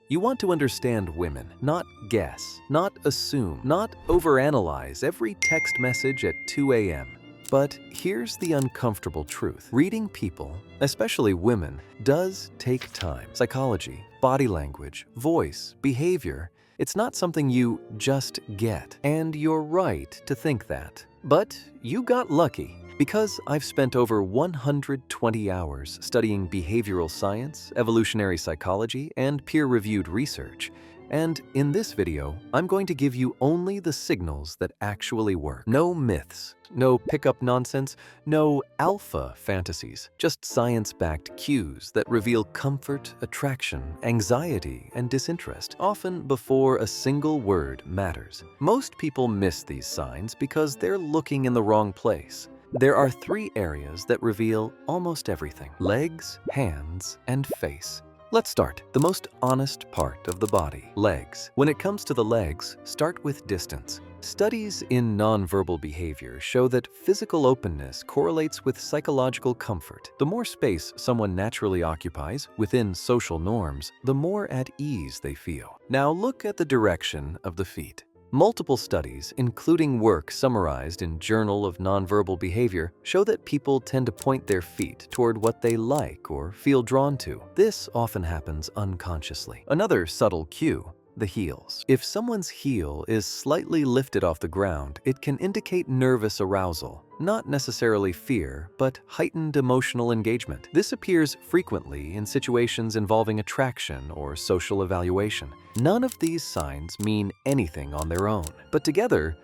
You want to understand women, not guess, not assume, not overanalyze every text message at 2 a.m. But here's the uncomfortable truth. Reading people, especially women, does take time. Psychology, body language, voice, behavior, it's not something you just get. And you're right to think that. But you got lucky. Because I've spent over 120 hours studying behavioral science, evolutionary psychology, and peer-reviewed research. And in this video, I'm going to give you only the signals that actually work. No myths, no pickup nonsense, no alpha fantasies, just science-backed cues that reveal comfort, attraction, anxiety, and disinterest, often before a single word matters. Most people miss these signs because they're looking in the wrong place. There are 3 areas that reveal almost everything: legs, hands, and face. Let's start. The most honest part of the body, legs. When it comes to the legs, start with distance. Studies in nonverbal behavior show that physical openness correlates with psychological comfort. The more space someone naturally occupies within social norms, the more at ease they feel. Now look at the direction of the feet. Multiple studies, including work summarized in Journal of Nonverbal Behavior, show that people tend to point their feet toward what they like or feel drawn to. This often happens unconsciously. Another subtle cue: the heels. If someone's heel is slightly lifted off the ground, it can indicate nervous arousal. Not necessarily fear, but heightened emotional engagement. This appears frequently in situations involving attraction or social evaluation. None of these signs mean anything on their own, but together,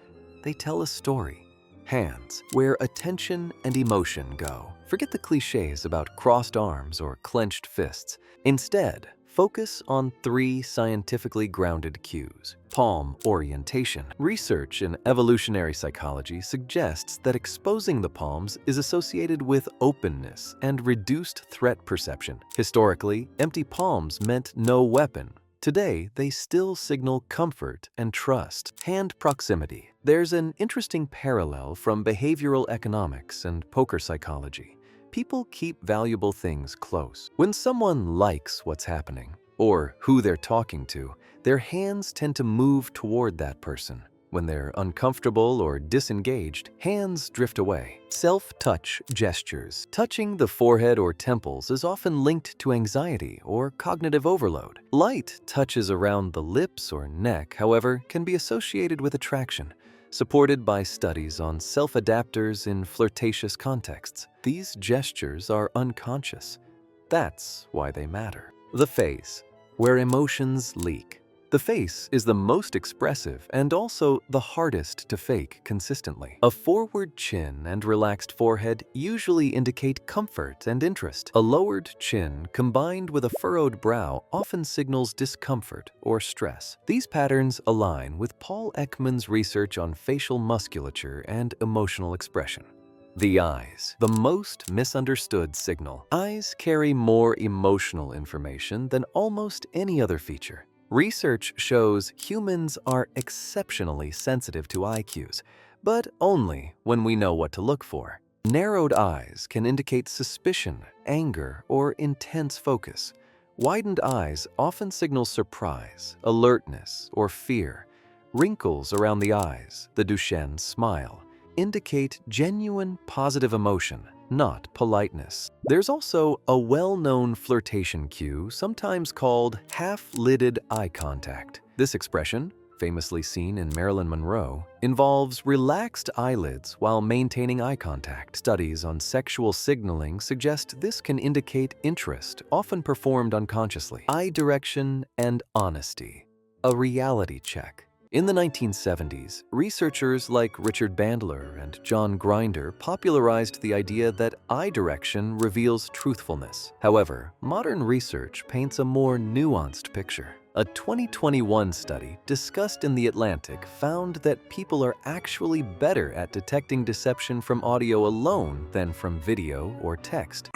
they tell a story. Hands, where attention and emotion go. Forget the cliches about crossed arms or clenched fists. Instead, focus on 3 scientifically grounded cues. Palm orientation. Research in evolutionary psychology suggests that exposing the palms is associated with openness and reduced threat perception. Historically, empty palms meant no weapon. Today, they still signal comfort and trust. Hand proximity. There's an interesting parallel from behavioral economics and poker psychology. People keep valuable things close. When someone likes what's happening, or who they're talking to, their hands tend to move toward that person. When they're uncomfortable or disengaged, hands drift away. Self-touch gestures. Touching the forehead or temples is often linked to anxiety or cognitive overload. Light touches around the lips or neck, however, can be associated with attraction, supported by studies on self-adapters in flirtatious contexts. These gestures are unconscious. That's why they matter. The face, where emotions leak. The face is the most expressive and also the hardest to fake consistently. A forward chin and relaxed forehead usually indicate comfort and interest. A lowered chin combined with a furrowed brow often signals discomfort or stress. These patterns align with Paul Ekman's research on facial musculature and emotional expression. The eyes, the most misunderstood signal. Eyes carry more emotional information than almost any other feature. Research shows humans are exceptionally sensitive to eye cues, but only when we know what to look for. Narrowed eyes can indicate suspicion, anger, or intense focus. Widened eyes often signal surprise, alertness, or fear. Wrinkles around the eyes, the Duchenne smile, indicate genuine positive emotion, not politeness. There's also a well-known flirtation cue, sometimes called half-lidded eye contact. This expression, famously seen in Marilyn Monroe, involves relaxed eyelids while maintaining eye contact. Studies on sexual signaling suggest this can indicate interest, often performed unconsciously. Eye direction and honesty. A reality check. In the 1970s, researchers like Richard Bandler and John Grinder popularized the idea that eye direction reveals truthfulness. However, modern research paints a more nuanced picture. A 2021 study discussed in The Atlantic found that people are actually better at detecting deception from audio alone than from video or text.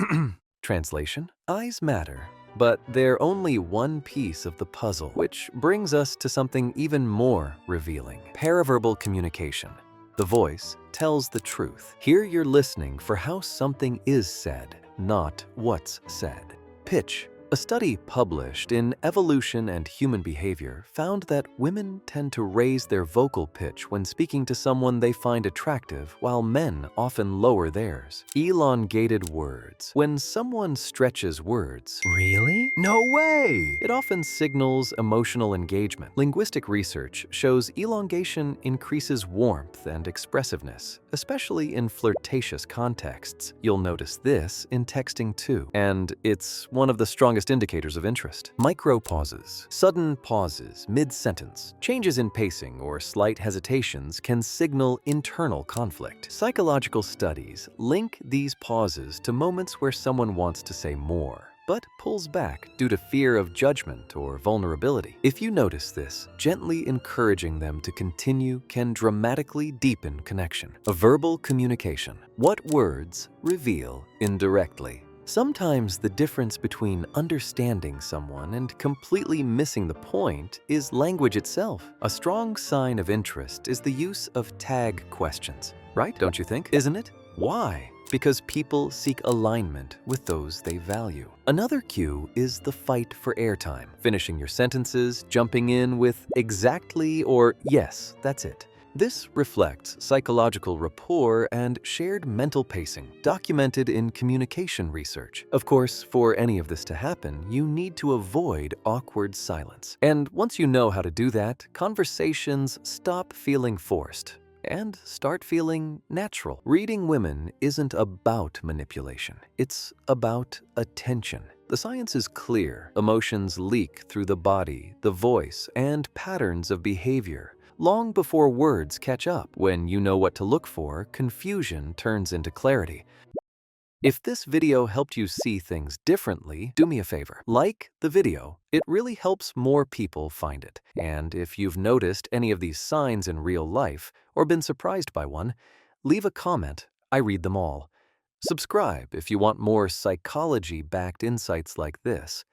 Translation: eyes matter, but they're only one piece of the puzzle, which brings us to something even more revealing: paraverbal communication. The voice tells the truth. Here you're listening for how something is said, not what's said. Pitch, A study published in Evolution and Human Behavior found that women tend to raise their vocal pitch when speaking to someone they find attractive, while men often lower theirs. Elongated words. When someone stretches words, Really? No way! it often signals emotional engagement. Linguistic research shows elongation increases warmth and expressiveness, especially in flirtatious contexts. You'll notice this in texting too, and it's one of the strongest indicators of interest. Micropauses. Sudden pauses mid-sentence, changes in pacing, or slight hesitations can signal internal conflict. Psychological studies link these pauses to moments where someone wants to say more, but pulls back due to fear of judgment or vulnerability. If you notice this, gently encouraging them to continue can dramatically deepen connection. A verbal communication. What words reveal indirectly? Sometimes the difference between understanding someone and completely missing the point is language itself. A strong sign of interest is the use of tag questions, right? Don't you think? Isn't it? Why? Because people seek alignment with those they value. Another cue is the fight for airtime. Finishing your sentences, jumping in with exactly or yes, that's it. This reflects psychological rapport and shared mental pacing, documented in communication research. Of course, for any of this to happen, you need to avoid awkward silence. And once you know how to do that, conversations stop feeling forced and start feeling natural. Reading women isn't about manipulation. It's about attention. The science is clear. Emotions leak through the body, the voice, and patterns of behavior long before words catch up. When you know what to look for, confusion turns into clarity. If this video helped you see things differently, do me a favor. Like the video. It really helps more people find it. And if you've noticed any of these signs in real life or been surprised by one, leave a comment. I read them all. Subscribe if you want more psychology-backed insights like this.